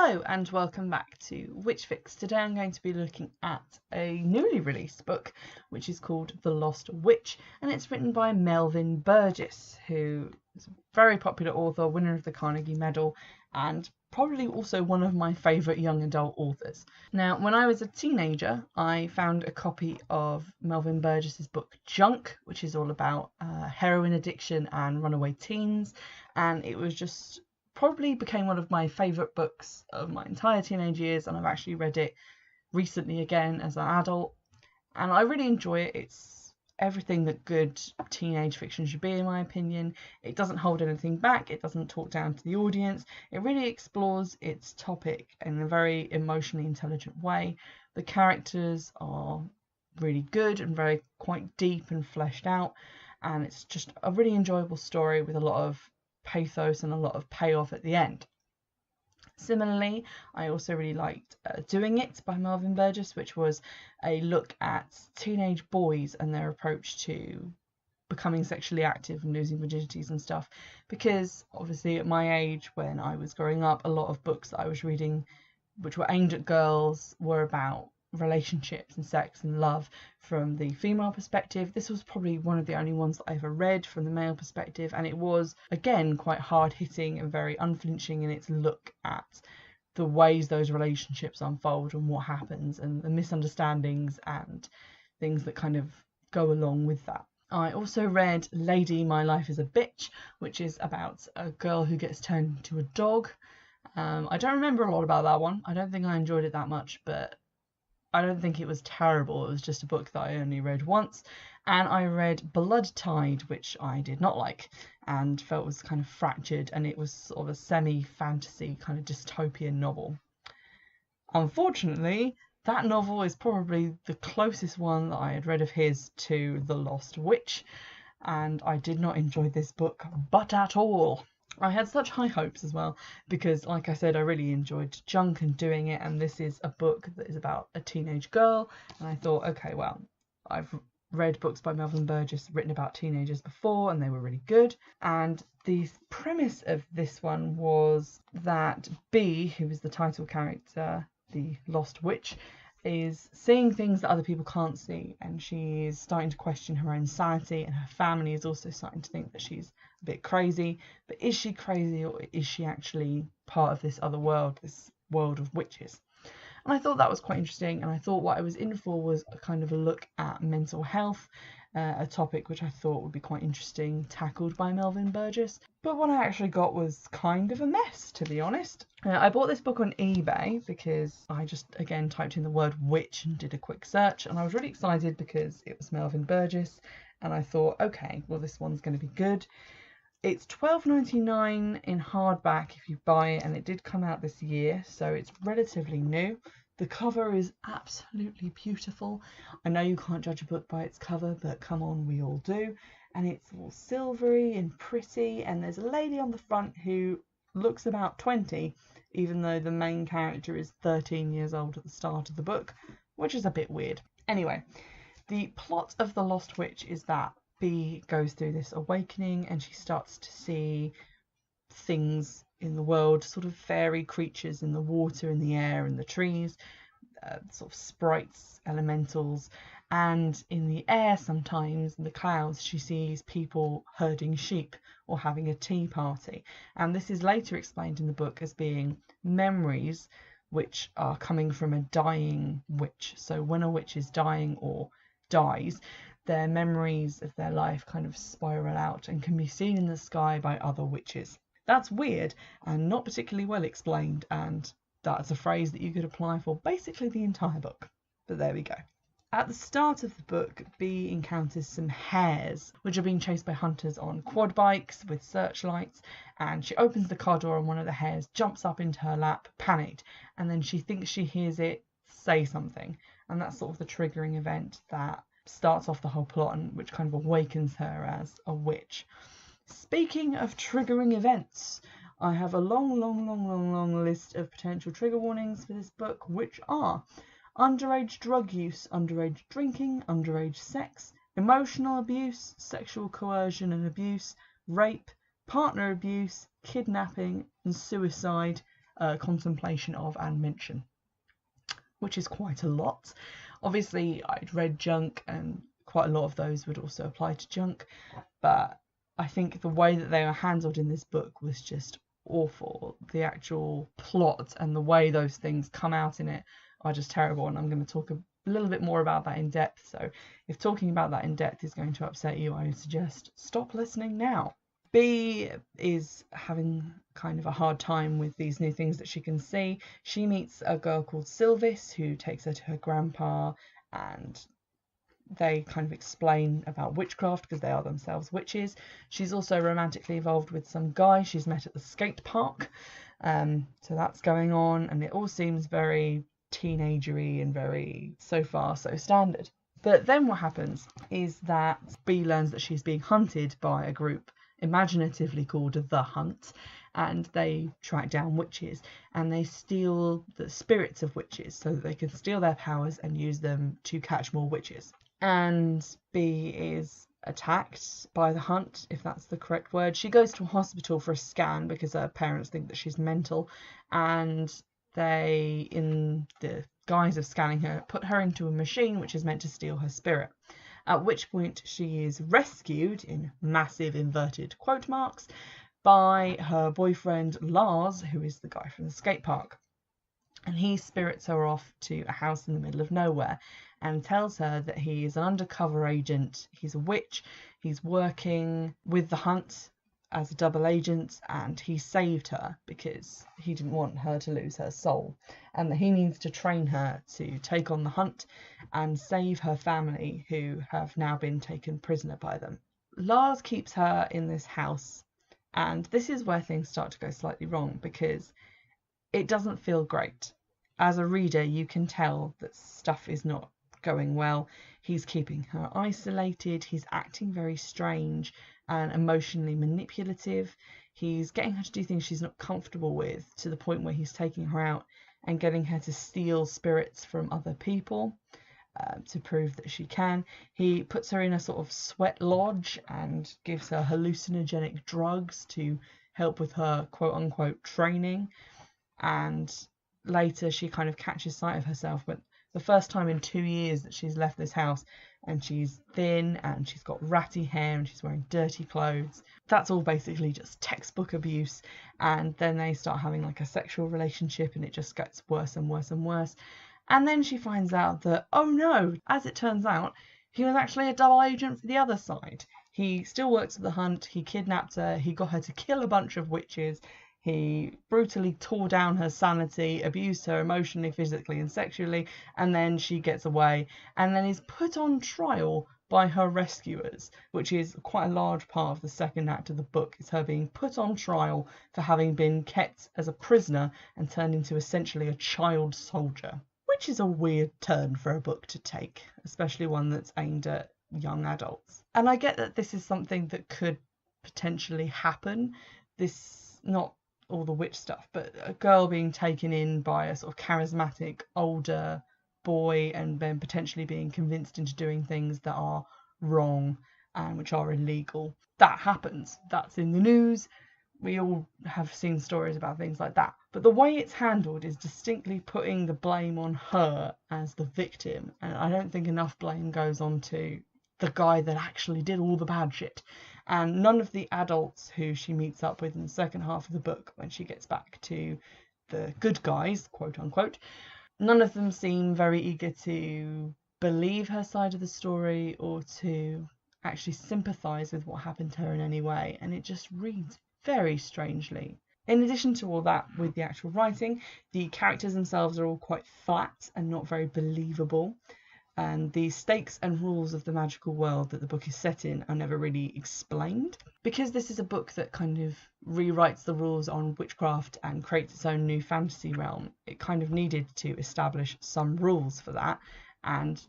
Hello and welcome back to Witchfix. Today I'm going to be looking at a newly released book which is called The Lost Witch, and it's written by Melvin Burgess, who is a very popular author, winner of the Carnegie Medal, and probably also one of my favourite young adult authors. Now, when I was a teenager, I found a copy of Melvin Burgess's book Junk, which is all about heroin addiction and runaway teens, and it was just probably became one of my favourite books of my entire teenage years, and I've actually read it recently again as an adult, and I really enjoy it. It's everything that good teenage fiction should be, in my opinion. It doesn't hold anything back, it doesn't talk down to the audience, it really explores its topic in a very emotionally intelligent way. The characters are really good and very quite deep and fleshed out, and it's just a really enjoyable story with a lot of pathos and a lot of payoff at the end. Similarly, I also really liked Doing It by Melvin Burgess, which was a look at teenage boys and their approach to becoming sexually active and losing virginities and stuff, because obviously at my age when I was growing up, a lot of books that I was reading which were aimed at girls were about relationships and sex and love from the female perspective. This was probably one of the only ones that I ever read from the male perspective, and it was again quite hard hitting and very unflinching in its look at the ways those relationships unfold and what happens and the misunderstandings and things that kind of go along with that. I also read Lady, My Life is a Bitch, which is about a girl who gets turned into a dog. I don't remember a lot about that one. I don't think I enjoyed it that much, but I don't think it was terrible. It was just a book that I only read once. And I read Blood Tide, which I did not like and felt was kind of fractured, and it was sort of a semi-fantasy kind of dystopian novel. Unfortunately, that novel is probably the closest one that I had read of his to The Lost Witch, and I did not enjoy this book but at all. I had such high hopes as well because, like I said, I really enjoyed Junk and Doing It, and this is a book that is about a teenage girl, and I thought, okay, well, I've read books by Melvin Burgess written about teenagers before and they were really good, and the premise of this one was that Bee, who is the title character, the Lost Witch, is seeing things that other people can't see, and she's starting to question her own sanity, and her family is also starting to think that she's a bit crazy. But is she crazy, or is she actually part of this other world, this world of witches? And I thought that was quite interesting, and I thought what I was in for was a kind of a look at mental health, a topic which I thought would be quite interesting, tackled by Melvin Burgess. But what I actually got was kind of a mess, to be honest. I bought this book on eBay because I just, again, typed in the word witch and did a quick search, and I was really excited because it was Melvin Burgess, and I thought, okay, well, this one's going to be good. It's $12.99 in hardback if you buy it, and it did come out this year, so it's relatively new. The cover is absolutely beautiful. I know you can't judge a book by its cover, but come on, we all do. And it's all silvery and pretty, and there's a lady on the front who looks about 20, even though the main character is 13 years old at the start of the book, which is a bit weird. Anyway, the plot of The Lost Witch is that Bee goes through this awakening and she starts to see things in the world, sort of fairy creatures in the water, in the air, in the trees, sort of sprites, elementals, and in the air sometimes, in the clouds, she sees people herding sheep or having a tea party. And this is later explained in the book as being memories which are coming from a dying witch. So when a witch is dying or dies, their memories of their life kind of spiral out and can be seen in the sky by other witches. That's weird and not particularly well explained, and that's a phrase that you could apply for basically the entire book. But there we go. At the start of the book, Bee encounters some hares, which are being chased by hunters on quad bikes with searchlights, and she opens the car door and one of the hares jumps up into her lap, panicked, and then she thinks she hears it say something, and that's sort of the triggering event that starts off the whole plot and which kind of awakens her as a witch. Speaking of triggering events, I have a long list of potential trigger warnings for this book, which are underage drug use, underage drinking, underage sex, emotional abuse, sexual coercion and abuse, rape, partner abuse, kidnapping and suicide, contemplation of, and mention, which is quite a lot. Obviously, I'd read Junk, and quite a lot of those would also apply to Junk, but I think the way that they were handled in this book was just awful. The actual plot and the way those things come out in it are just terrible, and I'm going to talk a little bit more about that in depth. So if talking about that in depth is going to upset you, I suggest stop listening now. B is having kind of a hard time with these new things that she can see. She meets a girl called Sylvis who takes her to her grandpa, and they kind of explain about witchcraft because they are themselves witches. She's also romantically involved with some guy she's met at the skate park. So that's going on, and it all seems very teenagery and very so far so standard. But then what happens is that B learns that she's being hunted by a group imaginatively called The Hunt, and they track down witches, and they steal the spirits of witches so that they can steal their powers and use them to catch more witches. And B is attacked by the Hunt, if that's the correct word. She goes to a hospital for a scan because her parents think that she's mental, and they, in the guise of scanning her, put her into a machine which is meant to steal her spirit. At which point she is rescued, in massive inverted quote marks, by her boyfriend Lars, who is the guy from the skate park. And he spirits her off to a house in the middle of nowhere and tells her that he is an undercover agent. He's a witch. He's working with the Hunt as a double agent, and he saved her because he didn't want her to lose her soul, and that he needs to train her to take on the Hunt and save her family, who have now been taken prisoner by them. Lars keeps her in this house, and this is where things start to go slightly wrong, because it doesn't feel great. As a reader, you can tell that stuff is not going well. He's keeping her isolated, he's acting very strange and emotionally manipulative. He's getting her to do things she's not comfortable with, to the point where he's taking her out and getting her to steal spirits from other people to prove that she can. He puts her in a sort of sweat lodge and gives her hallucinogenic drugs to help with her quote-unquote training. And later she kind of catches sight of herself, but the first time in 2 years that she's left this house, and she's thin and she's got ratty hair and she's wearing dirty clothes. That's all basically just textbook abuse, and then they start having like a sexual relationship, and it just gets worse and worse and worse. And then she finds out that, oh no, as it turns out, he was actually a double agent for the other side. He still works for the Hunt, he kidnapped her, he got her to kill a bunch of witches, he brutally tore down her sanity, abused her emotionally, physically and sexually, and then she gets away and then is put on trial by her rescuers, which is quite a large part of the second act of the book, is her being put on trial for having been kept as a prisoner and turned into essentially a child soldier, which is a weird turn for a book to take, especially one that's aimed at young adults. And I get that this is something that could potentially happen. This, not all the witch stuff, but a girl being taken in by a sort of charismatic older boy and then potentially being convinced into doing things that are wrong and which are illegal. That happens. That's in the news. We all have seen stories about things like that. But the way it's handled is distinctly putting the blame on her as the victim. And I don't think enough blame goes on to the guy that actually did all the bad shit. And none of the adults who she meets up with in the second half of the book, when she gets back to the good guys, quote unquote, none of them seem very eager to believe her side of the story or to actually sympathise with what happened to her in any way. And it just reads very strangely. In addition to all that, with the actual writing, the characters themselves are all quite flat and not very believable. And the stakes and rules of the magical world that the book is set in are never really explained. Because this is a book that kind of rewrites the rules on witchcraft and creates its own new fantasy realm, it kind of needed to establish some rules for that, and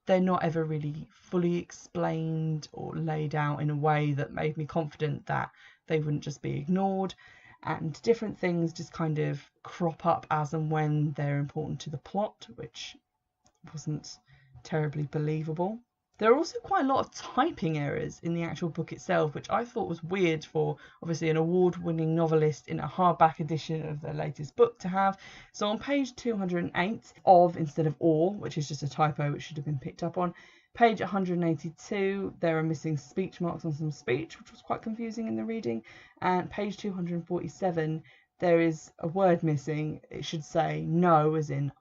they're not ever really fully explained or laid out in a way that made me confident that they wouldn't just be ignored, and different things just kind of crop up as and when they're important to the plot, which wasn't terribly believable. There are also quite a lot of typing errors in the actual book itself, which I thought was weird for obviously an award-winning novelist in a hardback edition of their latest book to have. So on page 208 of instead of or, which is just a typo which should have been picked up on, page 182 there are missing speech marks on some speech, which was quite confusing in the reading, and page 247 there is a word missing. It should say no as in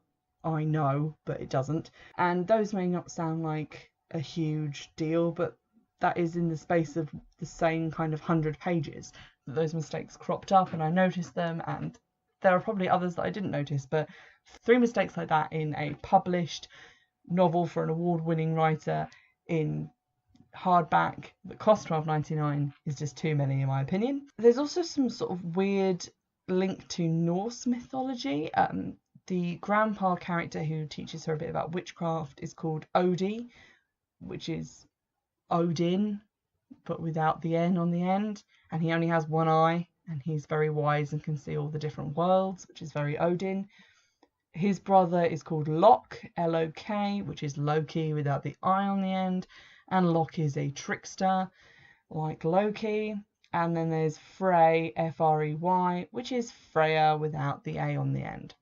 I know, but it doesn't, and those may not sound like a huge deal, but that is in the space of the same kind of 100 pages that those mistakes cropped up, and I noticed them, and there are probably others that I didn't notice, but 3 mistakes like that in a published novel for an award-winning writer in hardback that cost $12.99 is just too many in my opinion. There's also some sort of weird link to Norse mythology. The grandpa character who teaches her a bit about witchcraft is called Odie, which is Odin, but without the N on the end, and he only has one eye, and he's very wise and can see all the different worlds, which is very Odin. His brother is called Lok, L-O-K, which is Loki without the I on the end, and Lok is a trickster, like Loki. And then there's Frey, F-R-E-Y, which is Freya without the A on the end.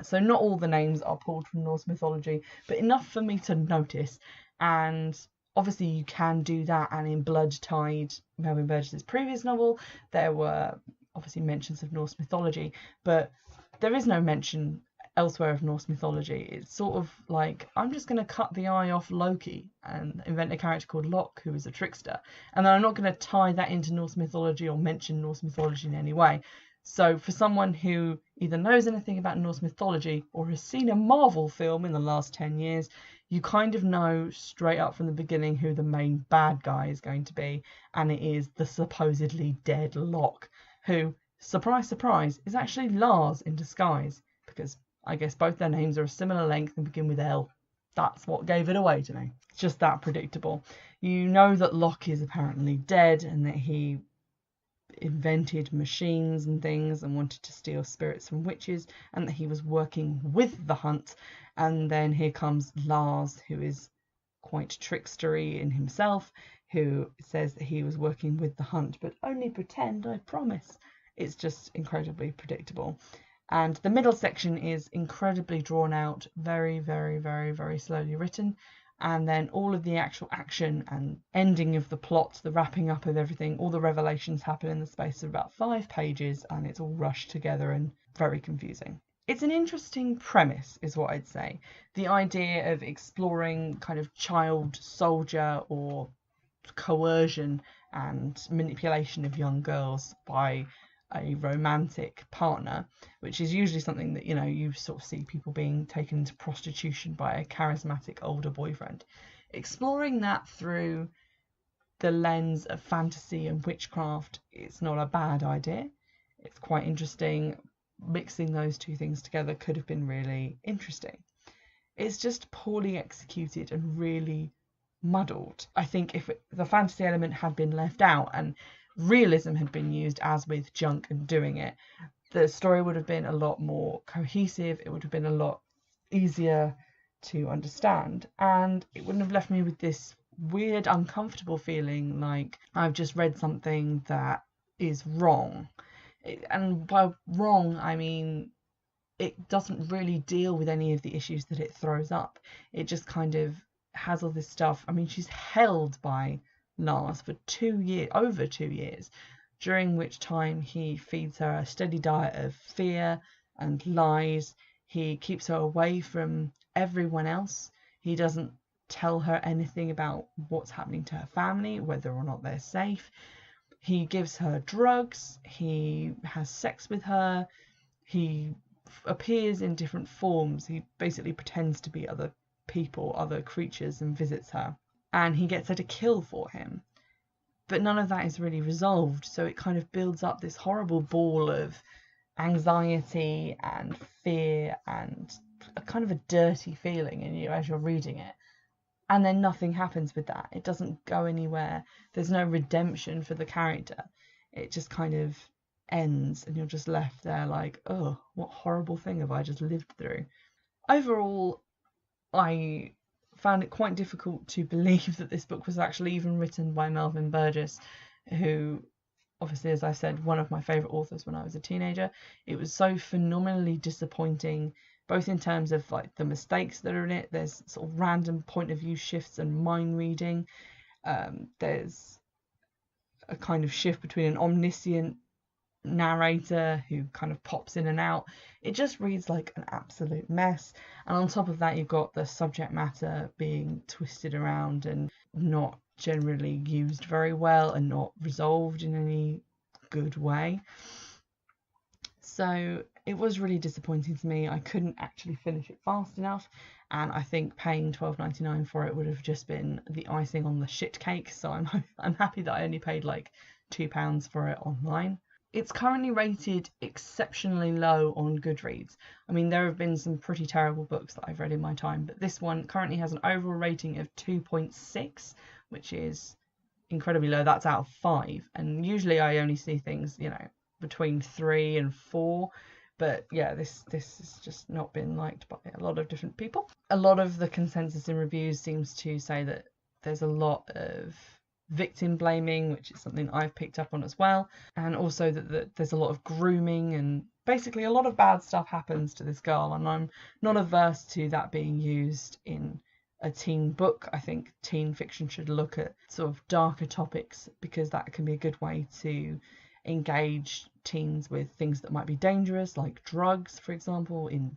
So not all the names are pulled from Norse mythology, but enough for me to notice. And obviously you can do that, and in Blood Tide, Melvin Burgess's previous novel, there were obviously mentions of Norse mythology, but there is no mention elsewhere of Norse mythology. It's sort of like, I'm just going to cut the eye off Loki and invent a character called Lok, who is a trickster, and then I'm not going to tie that into Norse mythology or mention Norse mythology in any way. So for someone who either knows anything about Norse mythology or has seen a Marvel film in the last 10 years, you kind of know straight up from the beginning who the main bad guy is going to be, and it is the supposedly dead Lok, who, surprise, surprise, is actually Lars in disguise, because I guess both their names are a similar length and begin with L. That's what gave it away to me. It's just that predictable. You know that Lok is apparently dead and that he invented machines and things and wanted to steal spirits from witches, and that he was working with the hunt. And then here comes Lars, who is quite trickstery in himself, who says that he was working with the hunt, but only pretend, I promise. It's just incredibly predictable. And the middle section is incredibly drawn out, very, very, very, very slowly written. And then all of the actual action and ending of the plot, the wrapping up of everything, all the revelations happen in the space of about 5 pages, and it's all rushed together and very confusing. It's an interesting premise, is what I'd say. The idea of exploring kind of child soldier or coercion and manipulation of young girls by a romantic partner, which is usually something that, you know, you sort of see people being taken into prostitution by a charismatic older boyfriend. Exploring that through the lens of fantasy and witchcraft, it's not a bad idea. It's quite interesting. Mixing those two things together could have been really interesting. It's just poorly executed and really muddled. I think if the fantasy element had been left out and realism had been used as with Junk and Doing It, the story would have been a lot more cohesive. It would have been a lot easier to understand, and it wouldn't have left me with this weird, uncomfortable feeling like I've just read something that is wrong. And by wrong, I mean it doesn't really deal with any of the issues that it throws up. It just kind of has all this stuff. I mean, she's held by Lars for 2 years, over 2 years, during which time he feeds her a steady diet of fear and lies. He keeps her away from everyone else. He doesn't tell her anything about what's happening to her family, whether or not they're safe. He gives her drugs. He has sex with her. He appears in different forms. He basically pretends to be other people, other creatures, and visits her. And he gets her to kill for him. But none of that is really resolved, so it kind of builds up this horrible ball of anxiety and fear and a kind of a dirty feeling in you as you're reading it. And then nothing happens with that. It doesn't go anywhere. There's no redemption for the character. It just kind of ends, and you're just left there like, oh, what horrible thing have I just lived through? Overall, I found it quite difficult to believe that this book was actually even written by Melvin Burgess, who, obviously, as I said, one of my favourite authors when I was a teenager. It was so phenomenally disappointing, both in terms of like the mistakes that are in it. There's sort of random point of view shifts and mind reading. There's a kind of shift between an omniscient narrator who kind of pops in and out. It just reads like an absolute mess. And on top of that, you've got the subject matter being twisted around and not generally used very well and not resolved in any good way. So it was really disappointing to me. I couldn't actually finish it fast enough, and I think paying $12.99 for it would have just been the icing on the shit cake. So I'm happy that I only paid like £2 for it online. It's currently rated exceptionally low on Goodreads. I mean, there have been some pretty terrible books that I've read in my time, but this one currently has an overall rating of 2.6, which is incredibly low. That's out of 5, and usually I only see things, you know, between 3 and 4. But yeah, this has just not been liked by a lot of different people. A lot of the consensus in reviews seems to say that there's a lot of victim blaming, which is something I've picked up on as well, and also that there's a lot of grooming, and basically a lot of bad stuff happens to this girl, and I'm not averse to that being used in a teen book. I think teen fiction should look at sort of darker topics, because that can be a good way to engage teens with things that might be dangerous, like drugs, for example, in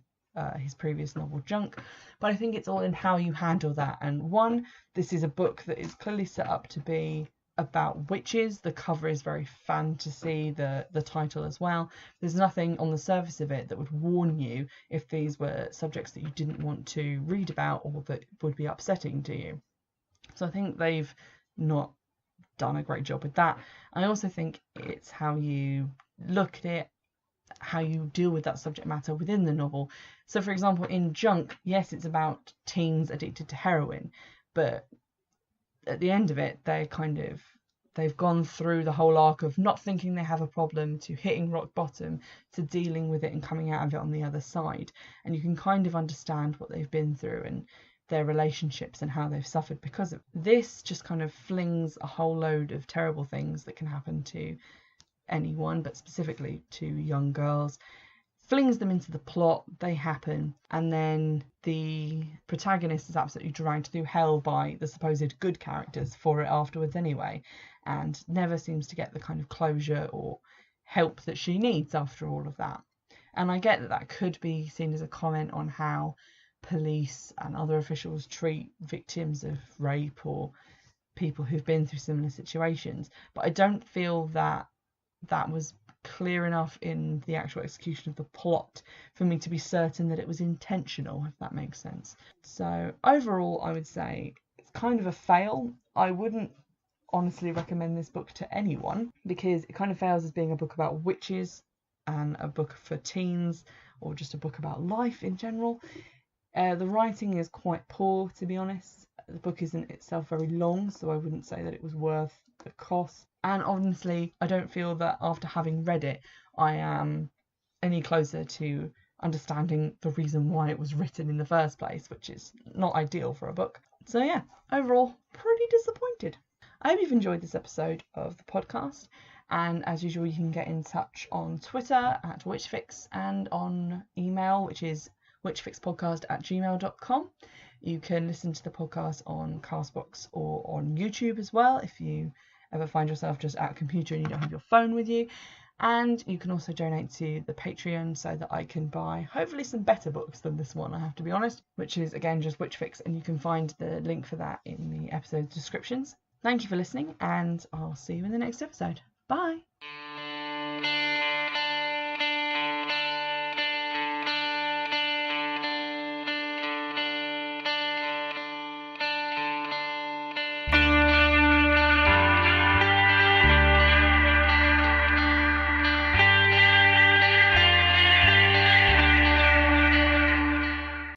his previous novel Junk. But I think it's all in how you handle that. And one, this is a book that is clearly set up to be about witches. The cover is very fantasy, the title as well. There's nothing on the surface of it that would warn you if these were subjects that you didn't want to read about or that would be upsetting to you. So I think they've not done a great job with that. I also think it's how you look at it, how you deal with that subject matter within the novel. So for example, in Junk, yes, it's about teens addicted to heroin, but at the end of it, they've gone through the whole arc of not thinking they have a problem to hitting rock bottom to dealing with it and coming out of it on the other side. And you can kind of understand what they've been through and their relationships and how they've suffered because of this. Just kind of flings a whole load of terrible things that can happen to anyone, but specifically to young girls, flings them into the plot, they happen, and then the protagonist is absolutely dragged through hell by the supposed good characters for it afterwards anyway, and never seems to get the kind of closure or help that she needs after all of that. And I get that that could be seen as a comment on how police and other officials treat victims of rape or people who've been through similar situations, but I don't feel that that was clear enough in the actual execution of the plot for me to be certain that it was intentional, if that makes sense. So overall, I would say it's kind of a fail. I wouldn't honestly recommend this book to anyone because it kind of fails as being a book about witches and a book for teens, or just a book about life in general. The writing is quite poor, to be honest. The book isn't itself very long, so I wouldn't say that it was worth the cost. And honestly, I don't feel that after having read it, I am any closer to understanding the reason why it was written in the first place, which is not ideal for a book. So yeah, overall, pretty disappointed. I hope you've enjoyed this episode of the podcast. And as usual, you can get in touch on Twitter at Witchfix and on email, which is witchfixpodcast@gmail.com. You can listen to the podcast on Castbox or on YouTube as well if you ever find yourself just at a computer and you don't have your phone with you. And you can also donate to the Patreon so that I can buy hopefully some better books than this one, I have to be honest, which is again just Witchfix, and you can find the link for that in the episode descriptions. Thank you for listening, and I'll see you in the next episode. Bye!